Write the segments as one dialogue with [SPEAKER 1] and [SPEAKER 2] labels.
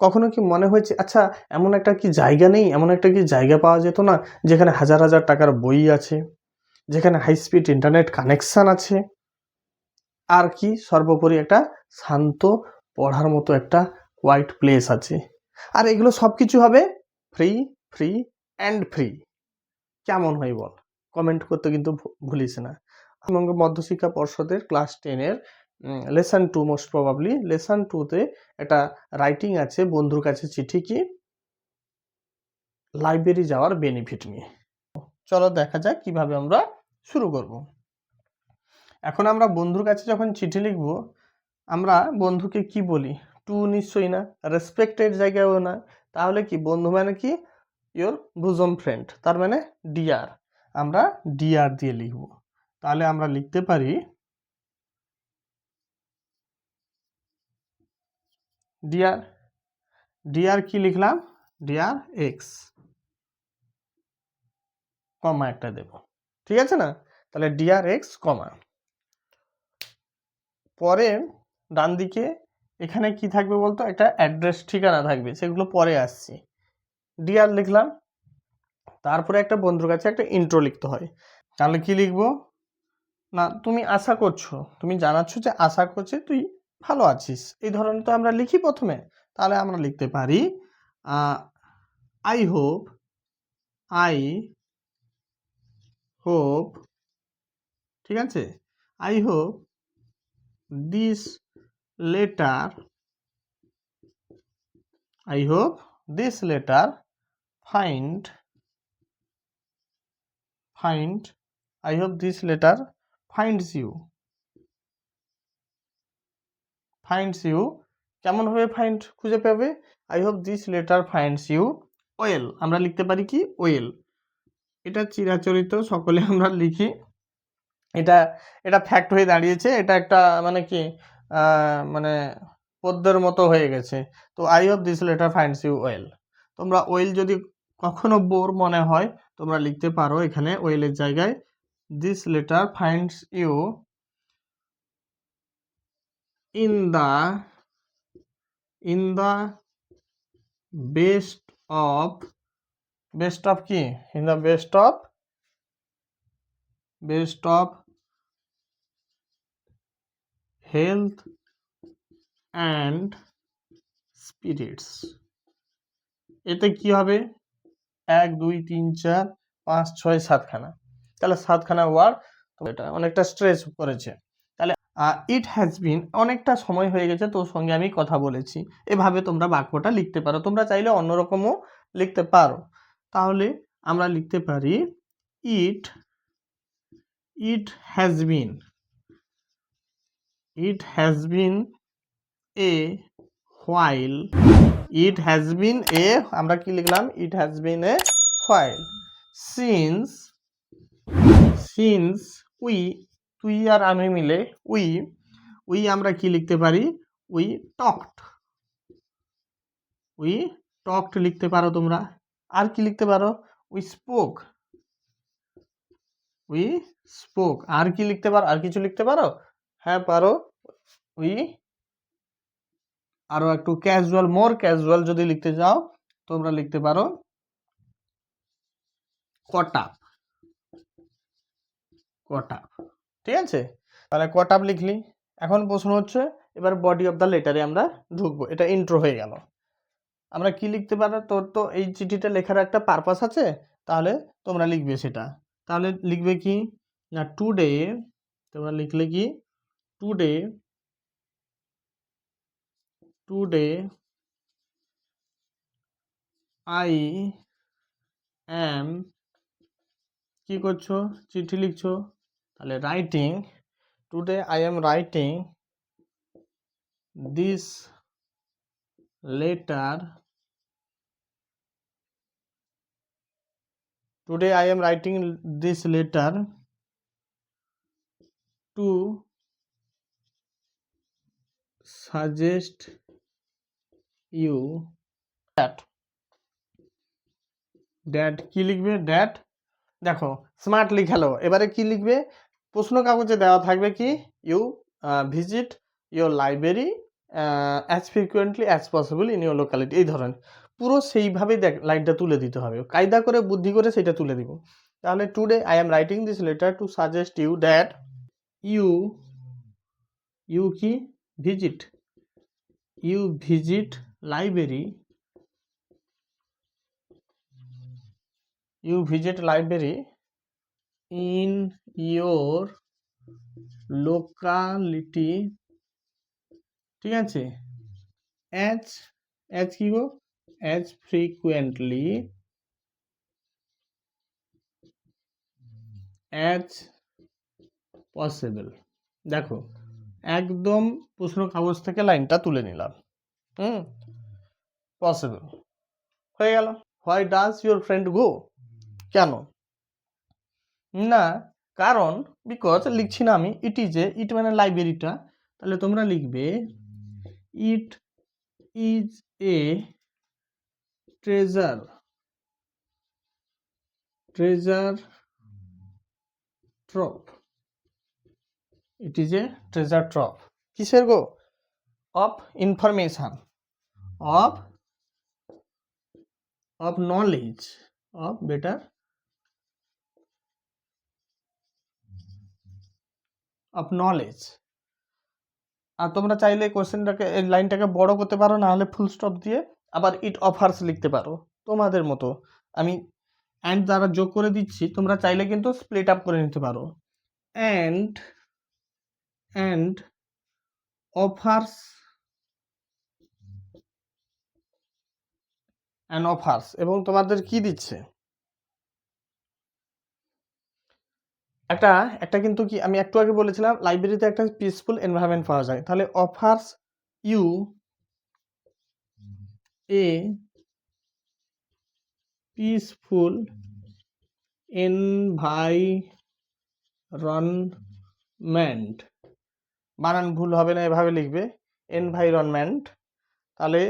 [SPEAKER 1] কখনো কি মনে হয়েছে আচ্ছা এমন একটা কি জায়গা নেই, এমন একটা কি জায়গা পাওয়া যেত না যেখানে হাজার হাজার টাকার বই আছে, যেখানে হাই স্পিড ইন্টারনেট কানেকশান আছে, আর কি সর্বোপরি একটা শান্ত পড়ার মতো একটা হোয়াইট প্লেস আছে, আর এগুলো সব কিছু হবে ফ্রি, ফ্রি অ্যান্ড ফ্রি। কেমন হয় বল? কমেন্ট করতে কিন্তু ভুলিস না। পশ্চিমবঙ্গ মধ্যশিক্ষা পর্ষদের ক্লাস 10-এর লেসন 2, মোস্ট প্রবাবলি লেসন 2-তে একটা রাইটিং আছে, বন্ধুর কাছে চিঠি, কি লাইব্রেরি যাওয়ার বেনিফিট নিয়ে। চলো দেখা যাক কিভাবে আমরা শুরু করব। এখন আমরা বন্ধুর কাছে যখন চিঠি লিখব, আমরা বন্ধুকে কি বলি? টু নিশ্চয়ই না, রেসপেক্টেড জায়গায়ও না, তাহলে কি বন্ধু মানে কি ইয়োর বুজম ফ্রেন্ড, তার মানে ডিয়ার, আমরা ডিয়ার দিয়ে লিখব। তাহলে আমরা লিখতে পারি ডিয়ার, ডিয়ার কি লিখলাম? ডিয়ার এক্স, কমা একটা দেব, ঠিক আছে না? তাহলে ডিয়ার এক্স কমা, পরে ডান দিকে এখানে কি থাকবে বলতো? একটা অ্যাড্রেস, ঠিকানা থাকবে, সেগুলো পরে আসছি। ডিয়ার লিখলাম, তারপরে একটা বন্ধুর কাছে একটা ইন্ট্রো লিখতে হয়, তাহলে কি লিখবো? না, তুমি আশা করছো, তুমি জানাচ্ছ যে আশা করছে তুই ভালো আছিস, এই ধরনের তো আমরা লিখি প্রথমে। তাহলে আমরা লিখতে পারি আই হোপ, আই হোপ, ঠিক আছে, I hope this letter, I hope this letter find, I hope this letter finds you, কেমন ভাবে ফাইন্ড খুঁজে পাবে? I hope this letter finds you well, আমরা লিখতে পারি কি well, এটা চিরাচরিত সকলে আমরা লিখি, এটা এটা ফ্যাক্ট হয়ে দাঁড়িয়েছে, এটা একটা মানে কি মানে পদ্যের মতো হয়ে গেছে। তো I hope this letter finds you well, তোমরা ওয়েল যদি কখনো বোর মনে হয় তোমরা লিখতে পারো এখানে ওয়েলের জায়গায় this letter finds you in the best of, কি? in the best of health and spirits, এতে কি হবে? 1 2 3 4 5 6 7খানা, তাহলে 7খানা ওয়ার্ড, তো এটা অনেকটা স্ট্রেস করেছে। তাহলে ইট হ্যাজ বিন, অনেকটা সময় হয়ে গেছে তোর সঙ্গে আমি কথা বলেছি, এভাবে তোমরা বাক্যটা লিখতে পারো। তোমরা চাইলে অন্যরকমও লিখতে পারো। তাহলে আমরা লিখতে পারি it has been a while, it has been a, আমরা কি লিখলাম? It has been a while since we, তুই আর আমি মিলে উই আমরা কি লিখতে পারি? উই টকড লিখতে পারো তোমরা। আর কি লিখতে পারো? উই স্পোক, আর কি লিখতে পারো? আর কিছু লিখতে পারো? হ্যাঁ পারো, উই আরো একটু ক্যাজুয়াল, মোর ক্যাজুয়াল যদি লিখতে চাও তোমরা লিখতে পারো কট আপ, ঠিক আছে? তাহলে কট আপ লিখলি। এখন প্রশ্ন হচ্ছে এবার বডি অফ দ্য লেটারে আমরা ঢুকবো, এটা ইন্ট্রো হয়ে গেল। আমরা কি লিখতে পারো? তোর তো এই চিঠিটা লেখার একটা পারপাস আছে, তাহলে তোমরা লিখবে সেটা। তাহলে লিখবে কি না টুডে, তোমরা লিখলে কি টুডে আই অ্যাম, কি করছো? চিঠি লিখছো, তাহলে writing, today I am writing this letter, today I am writing this letter to suggest you that কি লিখবে? দ্যাট, দেখো স্মার্ট লিখালো। এবারে কি লিখবে? প্রশ্ন কাগজে দেওয়া থাকবে কি you visit your library as frequently as possible in your locality, এই ধরনের পুরো সেইভাবেই দেখ লাইনটা তুলে দিতে হবে, কায়দা করে বুদ্ধি করে সেটা তুলে দিব। তাহলে today I am writing this letter to suggest you that you you কি visit library in your locality, ঠিক আছে, as কি গো, as frequently as possible। দেখো একদম প্রশ্ন কাগজ থেকে লাইনটা তুলে নিলাম। পসিবল হয়ে গেল। হোয়াই ডাজ ইউর ফ্রেন্ড গো, কেন না, কারণ বিকজ লিখছি না আমি, ইট ইজ এ, ইট মানে লাইব্রেরিটা, তাহলে তোমরা লিখবে it is a treasure trove, it is a treasure trove, কিসের গো, of information, of knowledge, of better, of knowledge. আর তোমরা চাইলে কোশ্চেনটাকে, এই লাইনটাকে বড় করতে পারো, না হলে ফুল স্টপ দিয়ে আবার ইট অফার্স লিখতে পারো, তোমাদের মতো। আমি অ্যান্ড দ্বারা যোগ করে দিচ্ছি, তোমরা চাইলে কিন্তু স্প্লিট আপ করে নিতে পারো। অ্যান্ড অফার্স, এবং তোমাদের কি দিচ্ছে, একটা কিন্তু কি আমি একটু আগে বলেছিলাম লাইব্রেরিতে একটা পিসফুল এনভায়রনমেন্ট পাওয়া যায়, তাহলে offers you a peaceful environment, বানান ভুল হবে না, এভাবে লিখবে এনভায়রনমেন্ট, তাহলে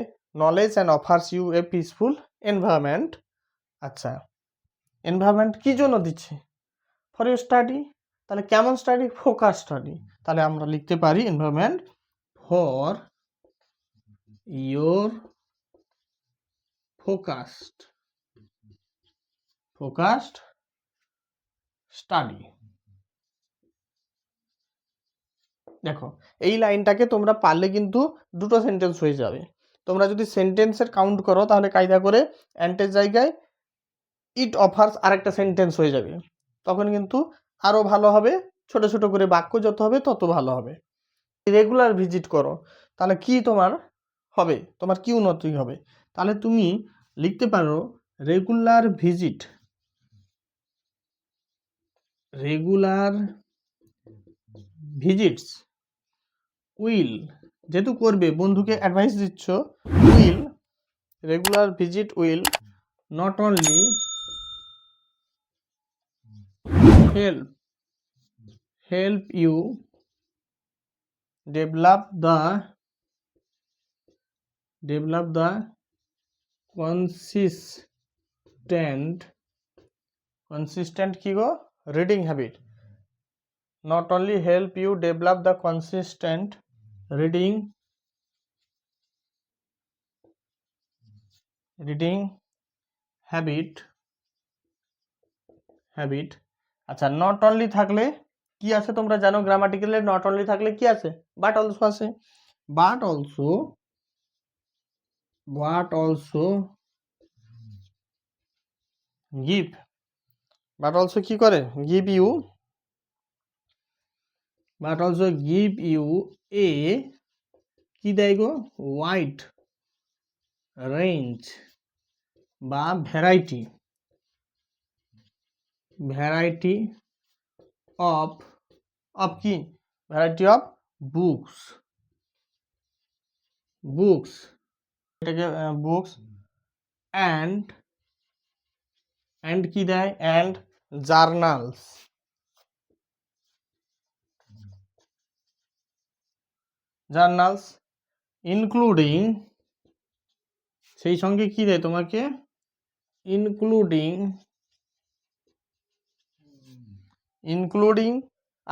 [SPEAKER 1] knowledge and offers you a peaceful environment. আচ্ছা, এনভায়রনমেন্ট কি জন্য দিচ্ছে, ফর ইউর স্টাডি, তাহলে কেমন স্টাডি, ফোকাস স্টাডি, তাহলে আমরা লিখতে পারি environment for your focused study. দেখো এই লাইনটাকে তোমরা পারলে কিন্তু দুটো সেন্টেন্স হয়ে যাবে। তোমরা যদি সেন্টেন্সের কাউন্ট করো তাহলে কায়দা করে অ্যান্টের জায়গায় ইট অফার্স আরেকটা সেন্টেন্স হয়ে যাবে, তখন কিন্তু আরো ভালো হবে, ছোট ছোট করে বাক্য যত হবে তত ভালো হবে। রেগুলার ভিজিট করো, তাহলে কি তোমার হবে, তোমার কি উন্নতি হবে, তাহলে তুমি লিখতে পারো রেগুলার ভিজিটস উইল, যেহেতু করবে বন্ধুকে অ্যাডভাইস দিচ্ছ, regular visit will not only help you develop the consistent কি গো, reading habit, not only help you develop the consistent reading habit। আচ্ছা, নট অনলি থাকলে কি আছে তোমরা জানো, গ্রামাটিক্যালে নট অনলি থাকলে কি আছে, বাট অলসো আছে, বাট অলসো কি করে, গিভ ইউ এ কি দেয় গো, ওয়াইড রেঞ্জ বা ভ্যারাইটি অফ কি, ভ্যারাইটি অফ বুকস, এটাকে বুকস অ্যান্ড কি দেয়, অ্যান্ড জার্নালস, ইনক্লুডিং, সেই সঙ্গে কি দেয় তোমাকে, ইনক্লুডিং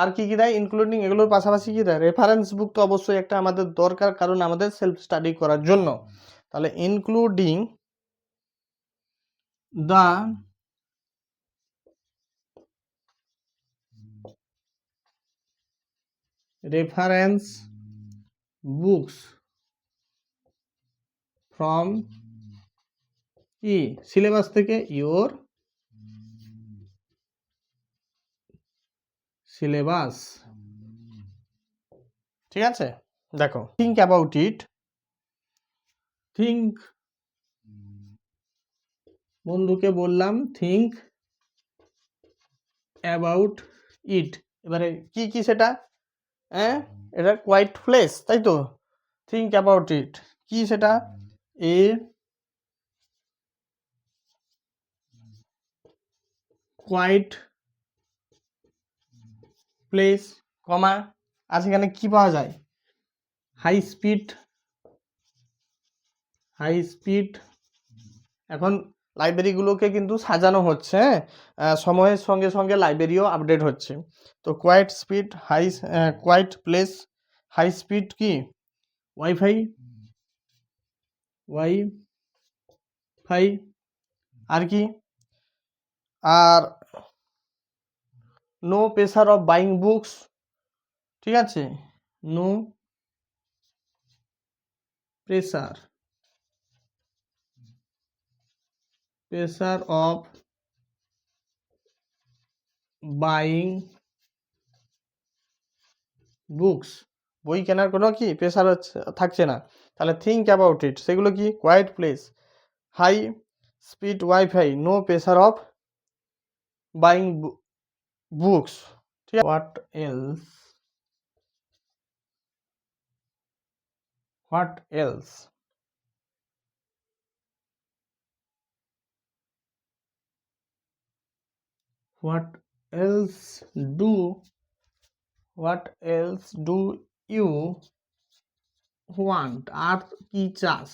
[SPEAKER 1] আর কি কি দেয় ইনক্লুডিং, এগুলোর পাশাপাশি কি দেয় রেফারেন্স বুক তো অবশ্যই একটা আমাদের দরকার, কারণ আমাদের সেলফ স্টাডি করার জন্য। তাহলে including the reference books from কি সিলেবাস থেকে ইওর সিলেবাস। ঠিক আছে, দেখো থিঙ্ক অ্যাবাউট ইট, থিঙ্ক, বন্ধুকে বললাম থিঙ্ক অ্যাবাউট ইট। এবারে কি কি সেটা, হ্যাঁ এটা কোয়াইট প্লেস, তাই তো, থিঙ্ক অ্যাবাউট ইট কি সেটা, এ কোয়াইট প্লেস, কমা, আর সেখানে কি পাওয়া যায়, হাই স্পিড, হাই স্পিড। এখন লাইব্রেরিগুলোকে কিন্তু সাজানো হচ্ছে, হ্যাঁ সময়ের সঙ্গে সঙ্গে লাইব্রেরিও আপডেট হচ্ছে। তো quiet speed, high quiet place, high speed কি ওয়াইফাই, ওয়াইফাই, আর কি, আর no pressure of buying books, ঠিক আছে, no pressure, pressure of buying books, বই কেনার কোনো কি প্রেসার থাকছে না। তাহলে থিঙ্ক অ্যাবাউট ইট সেগুলো কি quiet place, high speed wifi, no pressure of buying books. ঠিক আছে, what else, what else, what else do, what else do you want, আর কি চাস,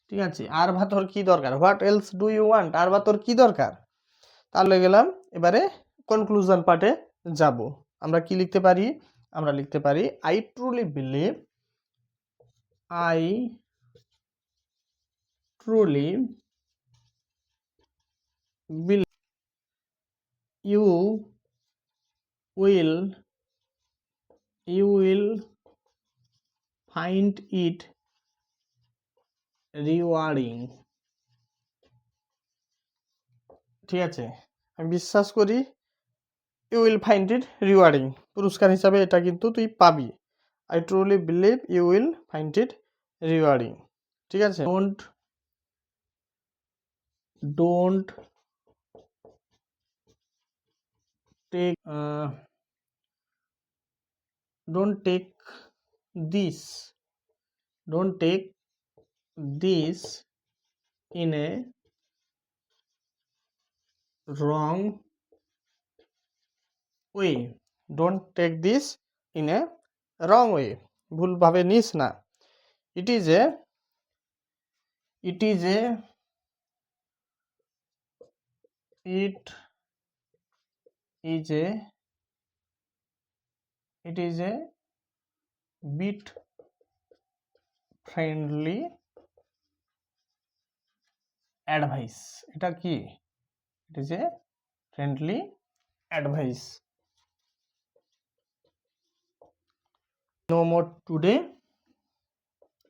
[SPEAKER 1] ঠিক আছে, আর বা তোর কি দরকার, what else do you want, আর বা তোর কি দরকার। তাহলে গেলাম এবারে কনক্লুশন পার্টে যাব। আমরা কি লিখতে পারি, আমরা লিখতে পারি I truly believe, I truly believe you will, you will find it rewarding. ঠিক আছে, আমি বিশ্বাস করি you will find it rewarding, পুরস্কার হিসাবে এটা কিন্তু তুই পাবি। I truly believe you will find it rewarding. ঠিক আছে, don't take, don't take this, don't take this in a wrong way, don't take this in a wrong way, ভুলভাবে নিস না। It is a, it is a, it is a, it is a bit friendly advice. এটা কি, it is a friendly advice. No more today,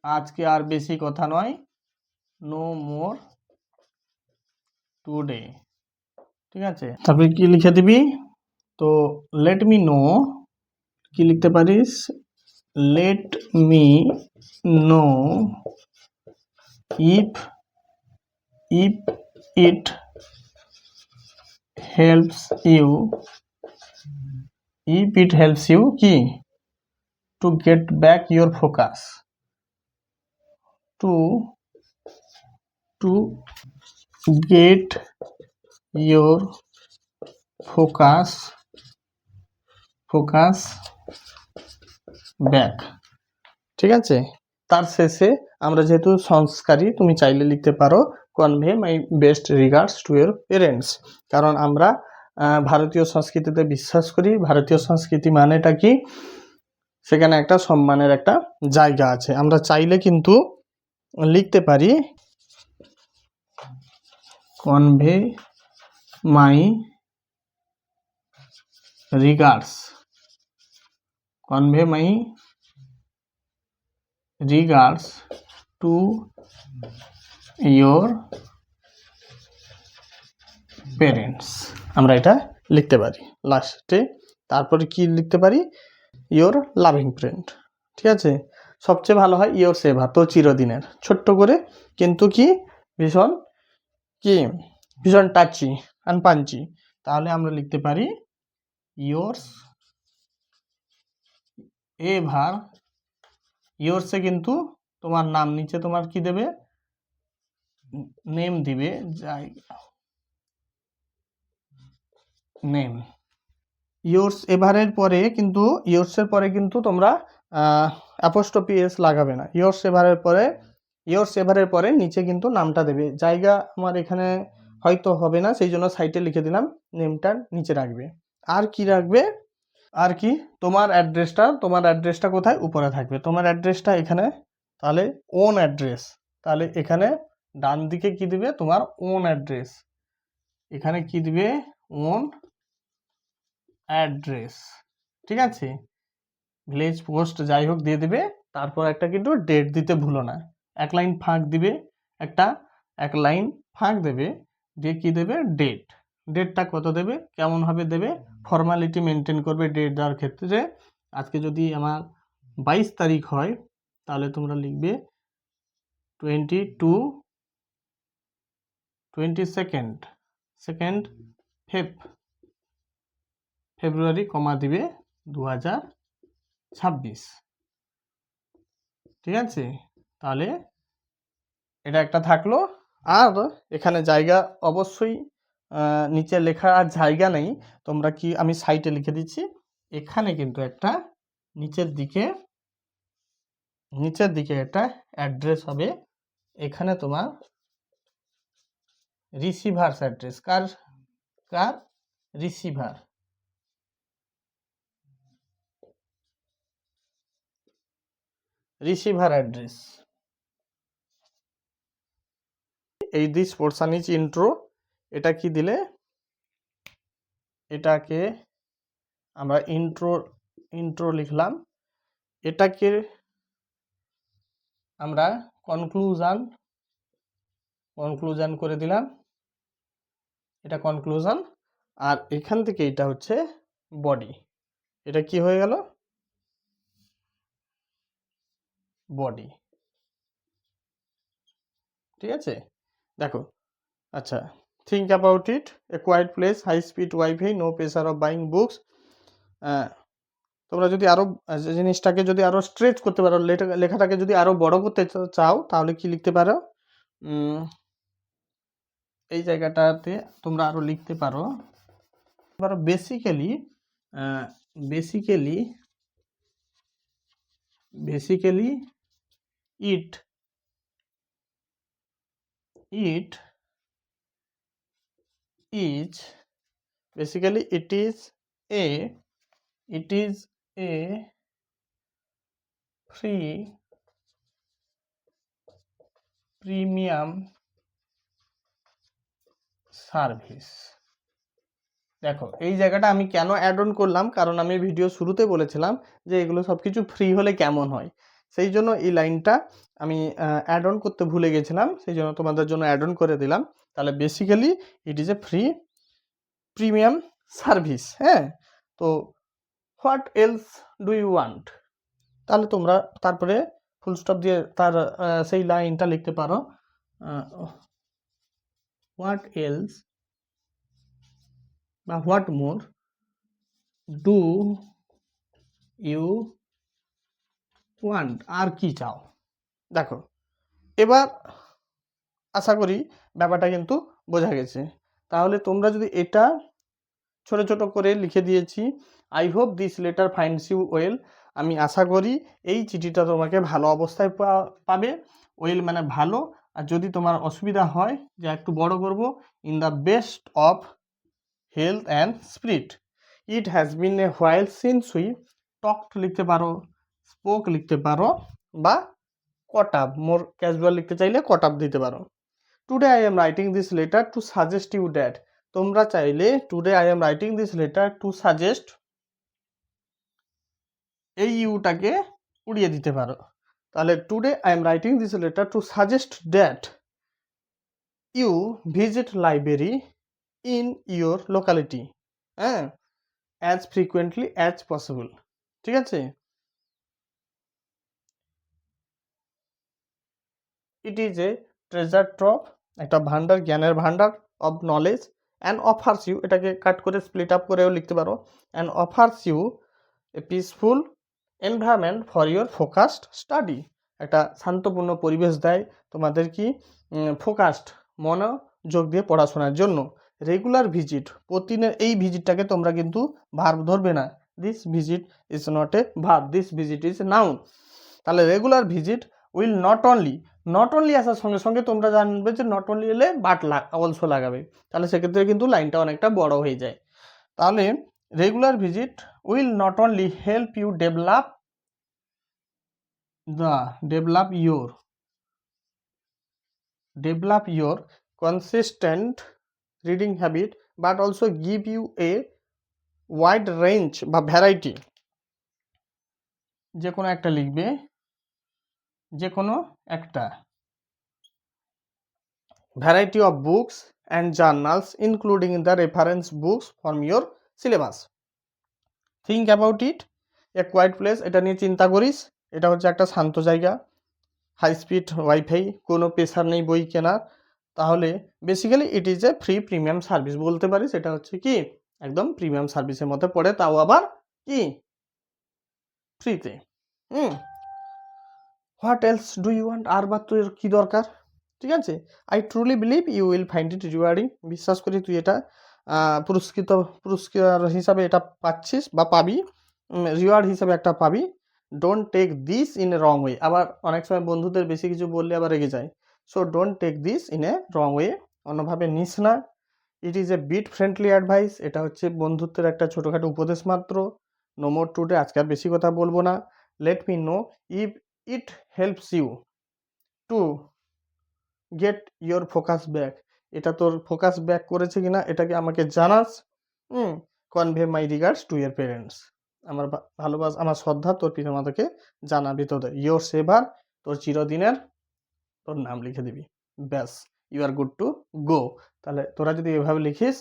[SPEAKER 1] আজকে আর বেশি কথা নয়, নো মোর টুডে। ঠিক আছে, তারপরে কি লিখে দিবি, তো লেট মি নো, কি লিখতে পারিস, let me know if, if it helps you, if it helps you কি to get back your focus, to get your focus, focus back. ঠিক আছে, তার শেষে আমরা যেহেতু সংস্কারী, তুমি চাইলে লিখতে পারো convey my best regards to your parents, কারণ আমরা ভারতীয় সংস্কৃতিতে বিশ্বাস করি। ভারতীয় সংস্কৃতি মানেটা কি, সেখানে একটা সম্মানের একটা জায়গা আছে। আমরা চাইলে কিন্তু লিখতে পারি convey my regards, convey my regards to your parents, আমরা এটা লিখতে পারি লাস্টে। তারপরে কি লিখতে পারি, ইয়োর লাভিং ফ্রেন্ড, ঠিক আছে। সবচেয়ে ভালো হয় ইয়োর সেভার, তো চিরদিনের, ছোট্ট করে কিন্তু কি ভীষণ ভীষণ টাচি অ্যান্ড পাঞ্চি। তাহলে আমরা লিখতে পারি ইয়োর্স এভার, ইয়োর্সে কিন্তু তোমার নাম, নিচে তোমার কি দেবে, নেম দিবে, নেম। ইয়োর্স এভারের পরে কিন্তু, ইয়োর্সের পরে কিন্তু তোমরা অ্যাপোস্ট্রফি এস লাগাবে না। ইয়োর্স এভারের পরে নিচে কিন্তু নামটা দেবে। জায়গা আমার এখানে হয়তো হবে না, সেই জন্য সাইটে লিখে দিলাম, নেমটা নিচে রাখবে। আর কি রাখবে, আর কি তোমার অ্যাড্রেসটা কোথায়, উপরে থাকবে তোমার অ্যাড্রেসটা এখানে। তাহলে ওন অ্যাড্রেস, তাহলে এখানে ডান দিকে কি দিবে, তোমার ওন অ্যাড্রেস, এখানে কি দিবে, ওন অ্যাড্রেস, ঠিক আছে। ভিলেজ পোস্ট যাই হোক দিয়ে দিবে। তারপর একটা কিন্তু ডেট দিতে ভুলো না, এক লাইন ফাঁক দিবে, এক লাইন ফাঁক দেবে, দিয়ে কি দেবে, ডেট। ডেটটা কত দেবে, কেমনভাবে দেবে, ফর্মালিটি মেনটেন করবে ডেট দেওয়ার ক্ষেত্রে। আজকে যদি আমার 22 তারিখ হয়, তাহলে তোমরা লিখবে 22 ফেব্রুয়ারি, কমা দিবে 2026, ঠিক আছে। তাহলে এটা একটা থাকলো। আর এখানে জায়গা অবশ্যই নিচে লেখা আর জায়গা নেই, তোমরা কি, আমি সাইটে লিখে দিচ্ছি। এখানে কিন্তু একটা নিচের দিকে একটা অ্যাড্রেস হবে, এখানে তোমার রিসিভার্স অ্যাড্রেস, কার রিসিভার অ্যাড্রেস। এই দিস পোর্শন ইজ ইন্ট্রো, এটা কি দিলে, এটাকে আমরা ইন্ট্রো লিখলাম, এটাকে আমরা কনক্লুশন করে দিলাম, এটা কনক্লুশন। আর এখান থেকে এটা হচ্ছে বডি, এটা কি হয়ে গেল, বডি, ঠিক আছে। দেখো, আচ্ছা, think about it, a quiet place, high speed wifi, no pressure of buying books. তোমরা যদি আরও জিনিসটাকে যদি আরও স্ট্রেচ করতে পারো, লেখাটাকে যদি আরও বড় করতে চাও, তাহলে কি লিখতে পারো, এই জায়গাটাতে তোমরা আরও লিখতে পারো basically it is basically it is a free premium service. দেখো, এই জায়গাটা আমি কেন অ্যাড অন করলাম, কারণ আমি ভিডিও শুরুতে বলেছিলাম যে এগুলো সব কিছু ফ্রি হলে কেমন হয়, সেই জন্য এই লাইনটা আমি অ্যাড অন করতে ভুলে গেছিলাম, সেই জন্য তোমাদের জন্য অ্যাড অন করে দিলাম। তাহলে basically it is a free premium service. হ্যাঁ, তো what else do you want, তাহলে তোমরা তারপরে ফুল স্টপ দিয়ে তার সেই লাইনটা লিখতে পারো, হোয়াট এলস বা what more do you want, আর কি চাও। দেখো, এবার আশা করি ব্যাপারটা কিন্তু বোঝা গেছে। তাহলে তোমরা যদি এটা ছোট ছোট করে লিখে দিয়েছি, I hope this letter finds you well, আমি আশা করি এই চিঠিটা তোমাকে ভালো অবস্থায় পাবে। ওয়েল মানে ভালো, আর যদি তোমার অসুবিধা হয় যে একটু বড় করব, in the best of health and spirit. It has been a while since we talked লিখতে পারো, স্পোক লিখতে পারো, বা কট আপ, মোর ক্যাজুয়াল লিখতে চাইলে কট আপ দিতে পারো। Today I am writing this letter to suggest you that, তোমরা চাইলে today I am writing this letter to suggest, এই ইউটাকে উড়িয়ে দিতে পারো। তাহলে today I am writing this letter to suggest that you visit library in your locality, হ্যাঁ, as frequently as possible. ঠিক আছে, ইট ইজ এ ট্রেজার ট্রভ, একটা ভান্ডার, জ্ঞানের ভান্ডার, of knowledge, and offers you, এটাকে কাট করে স্প্লিট আপ করেও লিখতে পারো, and offers you a peaceful environment for your focused study, একটা শান্তপূর্ণ পরিবেশ দেয় তোমাদের কি ফোকাসড মনোযোগ দিয়ে পড়াশোনার জন্য। রেগুলার ভিজিট, প্রতিদিনের এই ভিজিটটাকে তোমরা কিন্তু ভার্ব ধরবে না, this visit is not a verb, this visit is noun. তাহলে regular visit will not only আসার সঙ্গে সঙ্গে তোমরা জানবে যে নট অনলি এলে বাট অলসো লাগাবে, তাহলে সেক্ষেত্রে কিন্তু লাইনটা অনেকটা বড় হয়ে যায়। তাহলে regular visit will not only help you develop your consistent reading habit but also give you a wide range বা ভ্যারাইটি, যে কোনো একটা লিখবে, যে কোনো একটা variety of books and journals including the reference books from your syllabus. Think about it, a quiet place, এটা নিয়ে চিন্তা করিস, এটা হচ্ছে একটা শান্ত জায়গা, হাই স্পিড ওয়াইফাই, কোনো প্রেশার নেই বই কেনার, তাহলে basically it is a free premium service বলতে পারিস, এটা হচ্ছে কি একদম প্রিমিয়াম সার্ভিসের মধ্যে পড়ে, তাও আবার কি ফ্রিতে। What else do you want, আর বা তোর কি দরকার। ঠিক আছে, I truly believe you will find it rewarding, বিশ্বাস করি তুই এটা পুরস্কার হিসাবে এটা পাচ্ছিস বা পাবি, রিওয়ার্ড হিসাবে একটা পাবি। Don't take this in a wrong way, আবার অনেক সময় বন্ধুদের বেশি কিছু বললে আবার রেগে যায়, so don't take this in a wrong way, অন্যভাবে নিস না। It is a bit friendly advice, এটা হচ্ছে বন্ধুত্বের একটা ছোটোখাটো উপদেশ মাত্র। নো মোর টুডে, আজকে আর বেশি কথা বলবো না। Let me know if it helps you to get your focus back, এটা তোর ফোকাস ব্যাক করেছে কিনা এটাকে আমাকে জানাস। Convey my regards to your parents, আমার ভালোবাসা, আমার শ্রদ্ধা তোর পিতামাতাকে জানাবি তোদের। ইয়োর সেভার, তোর চিরদিনের, তোর নাম লিখে দিবি, ব্যাস, you are good to go. তাহলে তোরা যদি এভাবে লিখিস,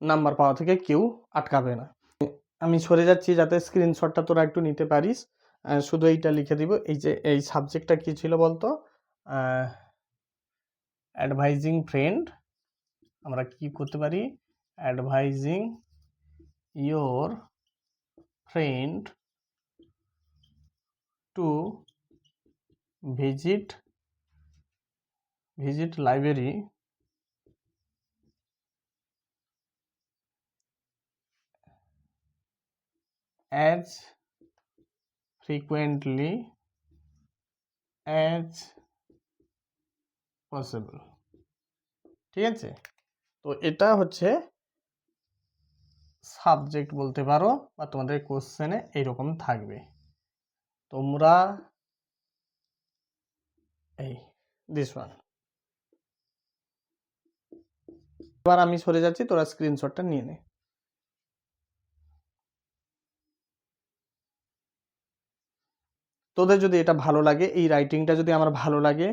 [SPEAKER 1] নাম্বার পাওয়া থেকে কেউ আটকাবে না। আমি সরে যাচ্ছি যাতে স্ক্রিনশটটা তোরা একটু নিতে পারিস, শুধু এইটা লিখে দিব। এই যে এই সাবজেক্টটা কি ছিল বলতো, অ্যাডভাইজিং ফ্রেন্ড, আমরা কি করতে পারি, advising your friend to visit library as frequently as possible। ঠিক আছে, তো এটা হচ্ছে সাবজেক্ট বলতে পারো, বা তোমাদের কোশ্চেনে এইরকম থাকবে। তোমরা এই দিস ওয়ান, এবার আমি সরে যাচ্ছি, তোরা স্ক্রিনশটটা নিয়ে নে। তোদের যদি এটা ভালো লাগে, এই রাইটিংটা যদি আমার ভালো লাগে,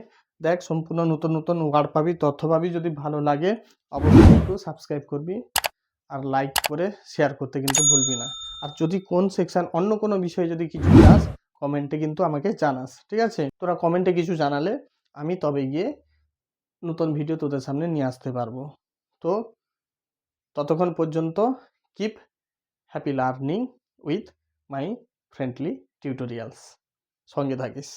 [SPEAKER 1] দেখ সম্পূর্ণ নতুন নতুন ওয়ার্ড পাবি, তথ্য পাবি, যদি ভালো লাগে অবশ্যই একটু সাবস্ক্রাইব করবি, আর লাইক করে শেয়ার করতে কিন্তু ভুলবি না। আর যদি কোন সেকশন, অন্য কোনো বিষয়ে যদি কিছু চাস, কমেন্টে কিন্তু আমাকে জানাস। ঠিক আছে, তোরা কমেন্টে কিছু জানালে আমি তবে গিয়ে নতুন ভিডিও তোদের সামনে নিয়ে আসতে পারবো। তো ততক্ষণ পর্যন্ত keep happy learning with my friendly tutorials, সঙ্গে থাকিস।